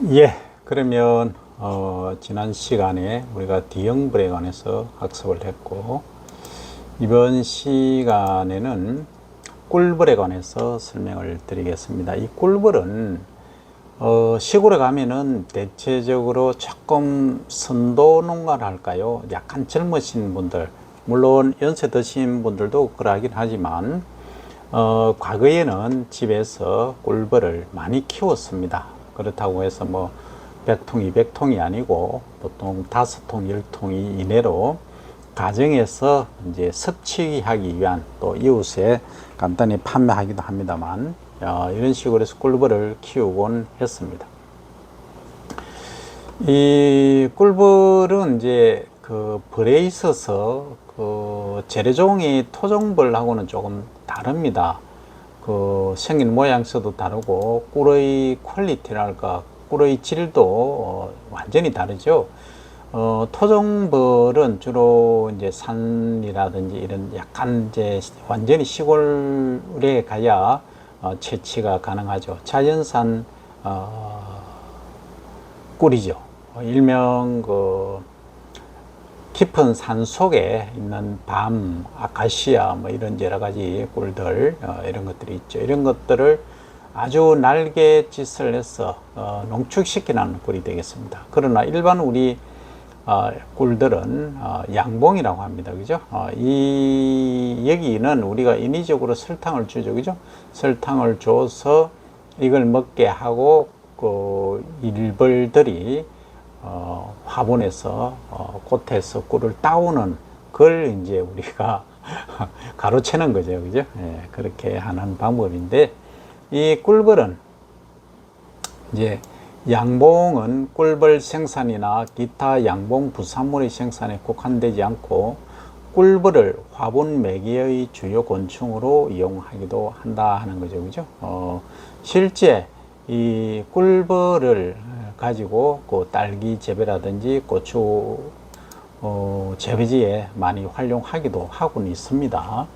예, 그러면 지난 시간에 우리가 D형불에 관해서 학습을 했고, 이번 시간에는 꿀벌에 관해서 설명을 드리겠습니다. 이 꿀벌은 시골에 가면은 대체적으로 조금 선도 농가를 할까요? 약간 젊으신 분들, 물론 연세 드신 분들도 그러긴 하지만 과거에는 집에서 꿀벌을 많이 키웠습니다. 그렇다고 해서 뭐 100통, 200통이 아니고 보통 5통, 10통이 이내로 가정에서 이제 섭취하기 위한, 또 이웃에 간단히 판매하기도 합니다만, 이런 식으로 해서 꿀벌을 키우곤 했습니다. 이 꿀벌은 이제 그 벌에 있어서 그 재래종이 토종벌하고는 조금 다릅니다. 그 생긴 모양새도 다르고 꿀의 퀄리티랄까, 꿀의 질도 완전히 다르죠. 토종벌은 주로 이제 산이라든지 이런 약간 이제 완전히 시골에 가야 채취가 가능하죠. 자연산 꿀이죠. 일명 그 깊은 산 속에 있는 밤, 아카시아 뭐 이런 여러 가지 꿀들, 이런 것들이 있죠. 이런 것들을 아주 날갯짓을 해서 농축시키는 꿀이 되겠습니다. 그러나 일반 우리 꿀들은 양봉이라고 합니다. 그죠? 여기는 우리가 인위적으로 설탕을 주죠. 그죠? 설탕을 줘서 이걸 먹게 하고 그 일벌들이 화분에서 꽃에서 꿀을 따오는 걸 이제 우리가 가로채는 거죠. 그죠? 예, 그렇게 하는 방법인데, 이 꿀벌은 이제 양봉은 꿀벌 생산이나 기타 양봉 부산물의 생산에 국한되지 않고 꿀벌을 화분 매개의 주요 곤충으로 이용하기도 한다 하는 거죠. 그죠? 실제 이 꿀벌을 가지고 그 딸기 재배라든지 고추 재배지에 많이 활용하기도 하고는 있습니다.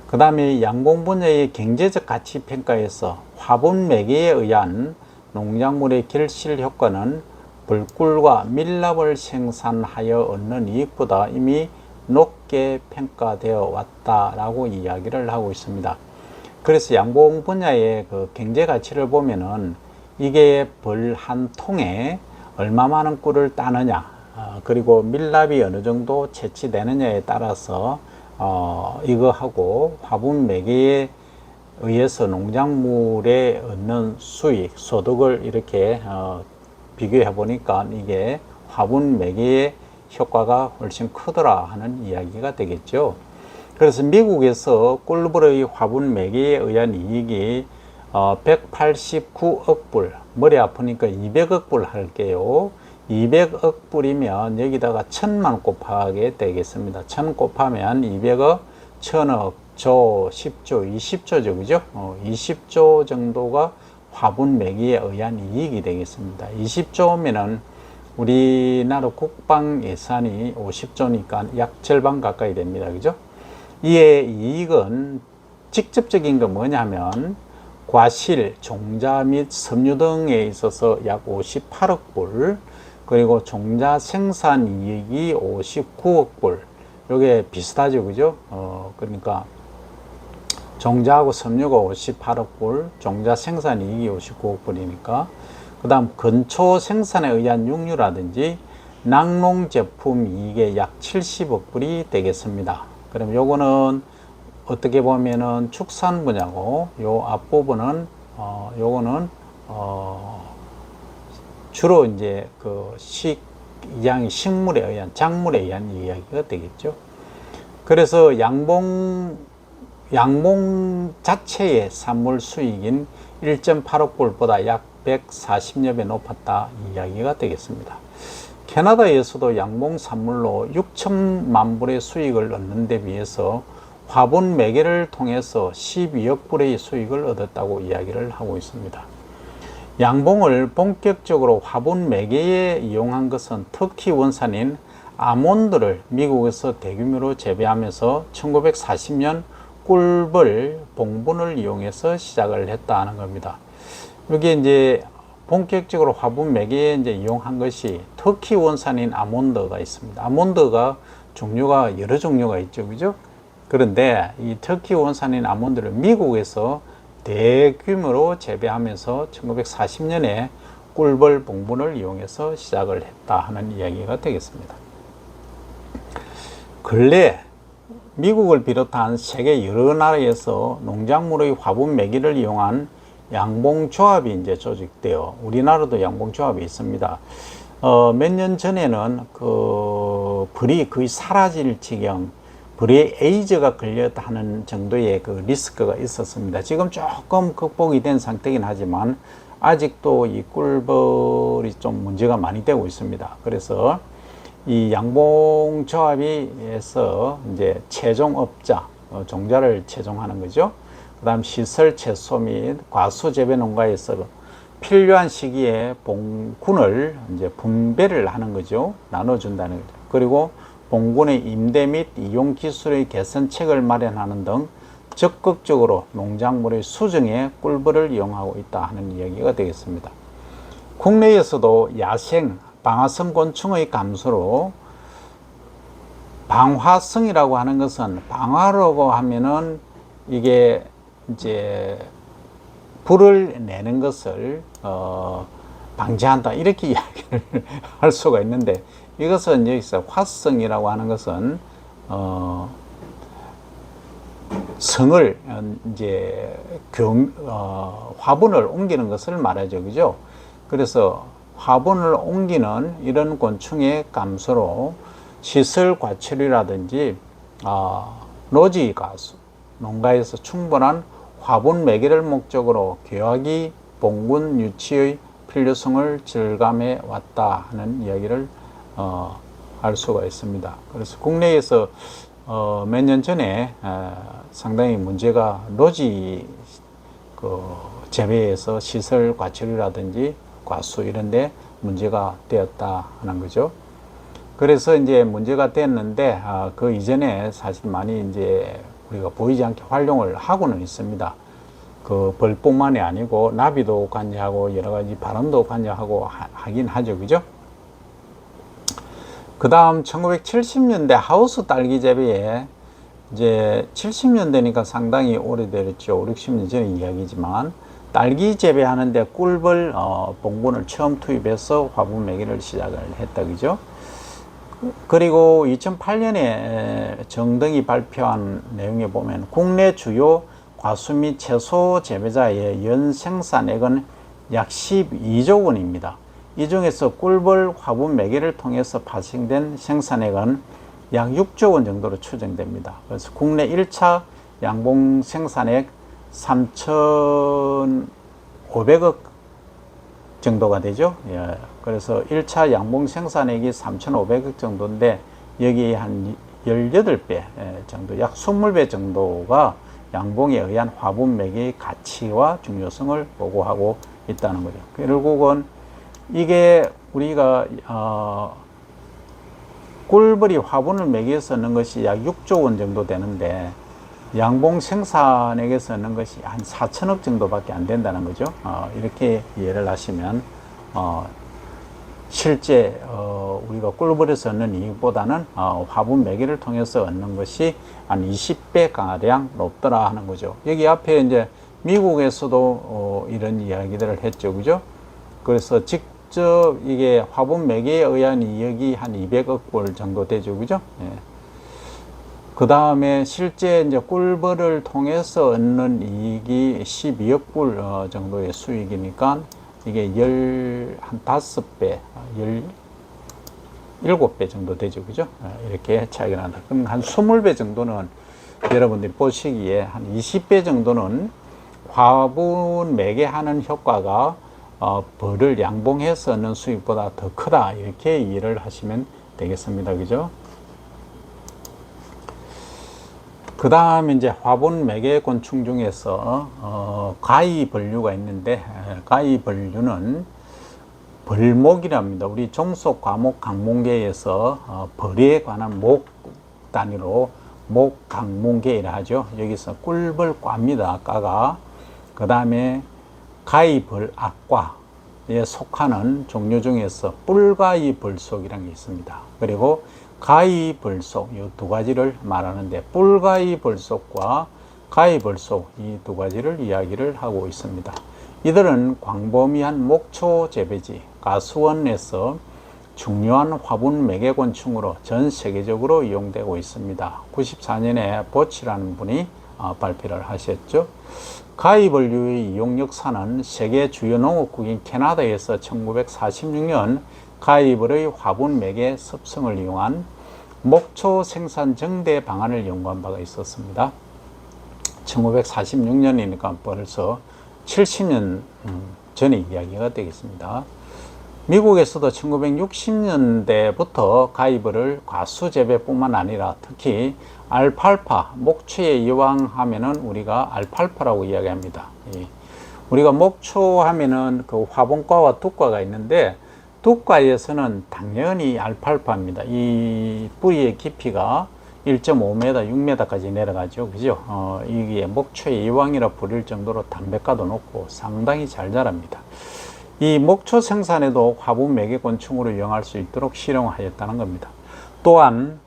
그 다음에 양봉 분야의 경제적 가치 평가에서 화분 매개에 의한 농작물의 결실 효과는 벌꿀과 밀랍을 생산하여 얻는 이익보다 이미 높게 평가되어 왔다라고 이야기를 하고 있습니다. 그래서 양봉 분야의 그 경제 가치를 보면은 이게 벌 한 통에 얼마만한 꿀을 따느냐, 그리고 밀랍이 어느 정도 채취되느냐에 따라서 이거하고 화분 매개에 의해서 농작물에 얻는 수익, 소득을 이렇게 비교해 보니까 이게 화분 매개의 효과가 훨씬 크더라 하는 이야기가 되겠죠. 그래서 미국에서 꿀벌의 화분 매개에 의한 이익이 189억 불, 머리 아프니까 200억 불 할게요. 200억 불이면 여기다가 1000만 곱하게 되겠습니다. 1000 곱하면 200억, 1000억, 조, 10조, 20조죠. 그죠? 20조 정도가 화분 매개에 의한 이익이 되겠습니다. 20조면은 우리나라 국방 예산이 50조니까 약 절반 가까이 됩니다. 그죠? 이의 이익은 직접적인 건 뭐냐면 과실, 종자 및 섬유 등에 있어서 약 58억 불, 그리고 종자 생산 이익이 59억 불. 요게 비슷하죠. 그죠? 그러니까 종자하고 섬유가 58억 불, 종자 생산 이익이 59억 불이니까, 그 다음 건초 생산에 의한 육류라든지 낙농 제품 이익의 약 70억 불이 되겠습니다. 그럼 요거는 어떻게 보면은 축산 분야고, 요 앞부분은 요거는 주로 이제 그 식물에 의한, 작물에 의한 이야기가 되겠죠. 그래서 양봉 자체의 산물 수익인 1.8억 불보다 약 140여 배 높았다 이야기가 되겠습니다. 캐나다에서도 양봉 산물로 6천만 불의 수익을 얻는 데 비해서 화분 매개를 통해서 12억 불의 수익을 얻었다고 이야기를 하고 있습니다. 양봉을 본격적으로 화분 매개에 이용한 것은 터키 원산인 아몬드를 미국에서 대규모로 재배하면서 1940년 꿀벌 봉분을 이용해서 시작을 했다는 겁니다. 여기 이제 본격적으로 화분 매개에 이제 이용한 것이 터키 원산인 아몬드가 있습니다. 아몬드가 종류가 여러 종류가 있죠, 그죠? 그런데 이 터키 원산인 아몬드를 미국에서 대규모로 재배하면서 1940년에 꿀벌 봉분을 이용해서 시작을 했다 하는 이야기가 되겠습니다. 근래 미국을 비롯한 세계 여러 나라에서 농작물의 화분 매기를 이용한 양봉조합이 이제 조직되어 우리나라도 양봉조합이 있습니다. 몇 년 전에는 그 벌이 거의 사라질 지경, 벌에 에이즈가 걸렸다 하는 정도의 그 리스크가 있었습니다. 지금 조금 극복이 된 상태긴 하지만 아직도 이 꿀벌이 좀 문제가 많이 되고 있습니다. 그래서 이 양봉조합에서 이제 채종업자, 종자를 채종하는 거죠. 그 다음 시설 채소 및 과수 재배 농가에서 필요한 시기에 봉군을 이제 분배를 하는 거죠. 나눠준다는 거죠. 그리고 봉군의 임대 및 이용 기술의 개선책을 마련하는 등 적극적으로 농작물의 수정에 꿀벌을 이용하고 있다 하는 이야기가 되겠습니다. 국내에서도 야생 방화성 곤충의 감소로 방화성이라고 하는 것은 방화라고 하면은 이게 이제 불을 내는 것을 방지한다 이렇게 이야기를 할 수가 있는데 이것은 여기서 화성이라고 하는 것은 성을 이제 화분을 옮기는 것을 말하죠, 그죠? 그래서 화분을 옮기는 이런 곤충의 감소로 시설 과철이라든지 노지 가수 농가에서 충분한 화분 매개를 목적으로 교화기 봉군 유치의 필요성을 절감해 왔다 하는 이야기를 알 수가 있습니다. 그래서 국내에서 몇 년 전에 상당히 문제가 노지 그 재배에서 시설 과철이라든지 과수 이런 데 문제가 되었다 하는 거죠. 그래서 이제 문제가 됐는데 그 이전에 사실 많이 이제 우리가 보이지 않게 활용을 하고는 있습니다. 그 벌뿐만이 아니고 나비도 관여하고 여러 가지 바람도 관여하고 하긴 하죠, 그죠? 그 다음 1970년대 하우스 딸기 재배에 이제 70년대니까 상당히 오래됐죠. 5, 60년 전의 이야기지만 딸기 재배하는데 꿀벌 봉분을 처음 투입해서 화분 매기를 시작을 했다, 그죠? 그리고 2008년에 정등이 발표한 내용에 보면 국내 주요 과수 및 채소 재배자의 연 생산액은 약 12조 원입니다. 이 중에서 꿀벌 화분 매개를 통해서 발생된 생산액은 약 6조 원 정도로 추정됩니다. 그래서 국내 1차 양봉 생산액 3,500억 정도가 되죠. 예. 그래서 1차 양봉 생산액이 3,500억 정도인데 여기 한 18배 정도, 약 20배 정도가 양봉에 의한 화분 매개의 가치와 중요성을 보고하고 있다는 거죠. 결국은 이게 우리가 꿀벌이 화분을 매개해서 넣는 것이 약 6조 원 정도 되는데 양봉 생산액에서 넣는 것이 한 4천억 정도밖에 안 된다는 거죠. 이렇게 이해를 하시면 실제 우리가 꿀벌에서 얻는 이익보다는 화분 매개를 통해서 얻는 것이 한 20배 가량 높더라 하는 거죠. 여기 앞에 이제 미국에서도 이런 이야기들을 했죠, 그죠? 그래서 직접 이게 화분 매개에 의한 이익이 한 200억 불 정도 되죠, 그죠? 예. 그 다음에 실제 이제 꿀벌을 통해서 얻는 이익이 12억 불 정도의 수익이니까 이게 15배, 17배 정도 되죠, 그죠? 이렇게 차이가 난다. 그럼 한 20배 정도는 여러분들이 보시기에 한 20배 정도는 화분 매개하는 효과가 벌을 양봉해서 얻는 수익보다 더 크다. 이렇게 이해를 하시면 되겠습니다, 그죠? 그 다음에 이제 화분 매개 곤충 중에서 가위벌류가 있는데 가위벌류는 벌목이랍니다. 우리 종속 과목 강문계에서 벌에 관한 목 단위로 목 강문계라 하죠. 여기서 꿀벌과입니다. 과가. 그 다음에 가위벌 악과, 속하는 종류 중에서 뿔가이벌속이라는 게 있습니다. 그리고 가이벌속, 이 두 가지를 말하는데, 뿔가이벌속과 가이벌속, 이 두 가지를 이야기를 하고 있습니다. 이들은 광범위한 목초 재배지, 가수원에서 중요한 화분 매개곤충으로 전 세계적으로 이용되고 있습니다. 94년에 보치라는 분이 발표를 하셨죠. 가이벌류의 이용 역사는 세계 주요 농업국인 캐나다에서 1946년 가이벌의 화분 매개 습성을 이용한 목초 생산 정대 방안을 연구한 바가 있었습니다. 1946년이니까 벌써 70년 전의 이야기가 되겠습니다. 미국에서도 1960년대부터 가이벌을 과수 재배뿐만 아니라 특히 알팔파, 목초에 이왕하면은 우리가 알팔파라고 이야기합니다. 우리가 목초 하면은 그 화분과와 둑과가 있는데, 둑과에서는 당연히 알팔파입니다. 이 뿌리의 깊이가 1.5m, 6m까지 내려가죠. 그죠? 이게 목초의 이왕이라 부릴 정도로 담백가도 높고 상당히 잘 자랍니다. 이 목초 생산에도 화분 매개곤충으로 이용할 수 있도록 실용하였다는 겁니다. 또한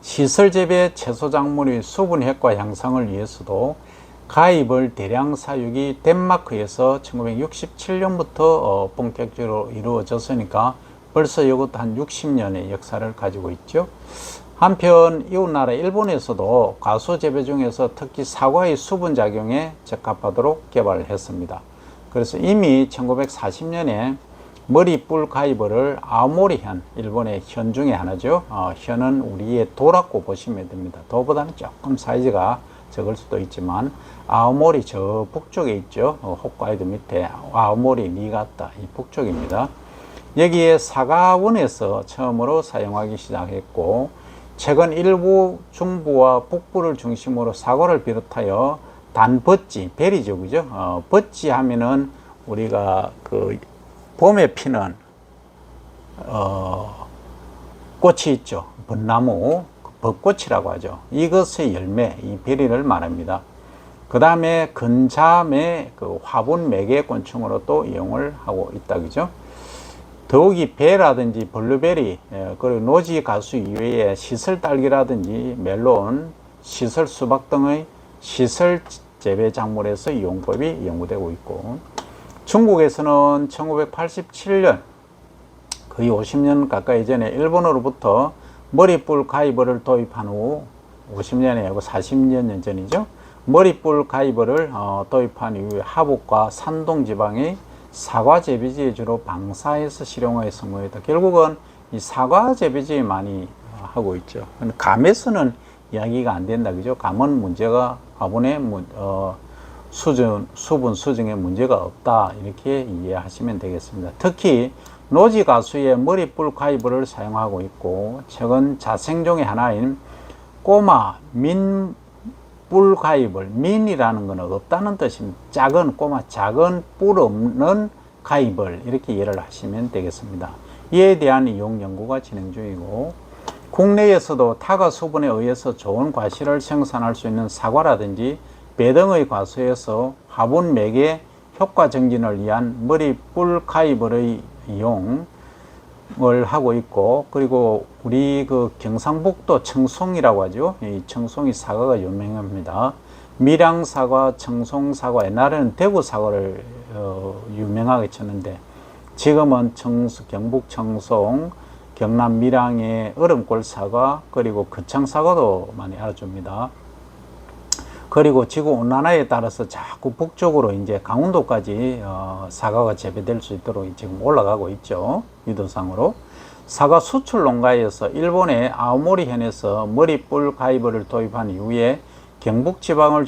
시설 재배 채소 작물의 수분 효과 향상을 위해서도 가이벌 대량 사육이 덴마크에서 1967년부터 본격적으로 이루어졌으니까 벌써 이것도 한 60년의 역사를 가지고 있죠. 한편 이웃나라 일본에서도 과수 재배 중에서 특히 사과의 수분 작용에 적합하도록 개발을 했습니다. 그래서 이미 1940년에 머리뿔 가이벌을 아오모리현, 일본의 현 중에 하나죠. 현은 우리의 도라고 보시면 됩니다. 도보다는 조금 사이즈가 적을 수도 있지만 아오모리 저 북쪽에 있죠. 홋카이도 밑에 아오모리 니가타, 이 북쪽입니다. 여기에 사과원에서 처음으로 사용하기 시작했고, 최근 일부 중부와 북부를 중심으로 사과를 비롯하여 단벗지, 베리죠, 그죠? 벗지 하면은 우리가 그 봄에 피는 꽃이 있죠. 벚나무, 벚꽃이라고 하죠. 이것의 열매, 이 베리를 말합니다. 그 다음에 근자매 그 화분 매개곤충으로 또 이용을 하고 있다, 그죠? 더욱이 배라든지 블루베리, 그리고 노지 가수 이외에 시설 딸기라든지 멜론, 시설 수박 등의 시설 재배 작물에서 이용법이 연구되고 있고, 중국에서는 1987년 거의 50년 가까이 전에 일본으로부터 머리뿔 가이벌을 도입한 후, 50년이 아니고 40년 전이죠. 머리뿔 가이벌을 도입한 이후에 하북과 산동 지방의 사과 재배지에 주로 방사해서 실용화에 성공했다. 결국은 이 사과 재배지에 많이 하고 있죠. 감에서는 이야기가 안 된다, 그죠? 감은 문제가 화분의 수분 수정에 문제가 없다, 이렇게 이해하시면 되겠습니다. 특히 노지 가수의 머리뿔 가이벌을 사용하고 있고, 최근 자생종의 하나인 꼬마 민뿔 가이벌, 민이라는 것은 없다는 뜻입니다. 작은 꼬마, 작은 뿔 없는 가이벌, 이렇게 이해를 하시면 되겠습니다. 이에 대한 이용 연구가 진행 중이고, 국내에서도 타과 수분에 의해서 좋은 과실을 생산할 수 있는 사과라든지 배 등의 과수에서 화분 매개 효과 증진을 위한 머리뿔 가이벌의 이용을 하고 있고, 그리고 우리 그 경상북도 청송이라고 하죠. 이 청송이 사과가 유명합니다. 밀양 사과, 청송 사과, 옛날에는 대구 사과를 유명하게 쳤는데, 지금은 경북 청송, 경남 밀양의 얼음골 사과, 그리고 거창 사과도 많이 알아줍니다. 그리고 지구 온난화에 따라서 자꾸 북쪽으로 이제 강원도까지 사과가 재배될 수 있도록 지금 올라가고 있죠. 유도상으로. 사과 수출 농가에서 일본의 아오모리현에서 머리뿔 가이벌을 도입한 이후에 경북 지방을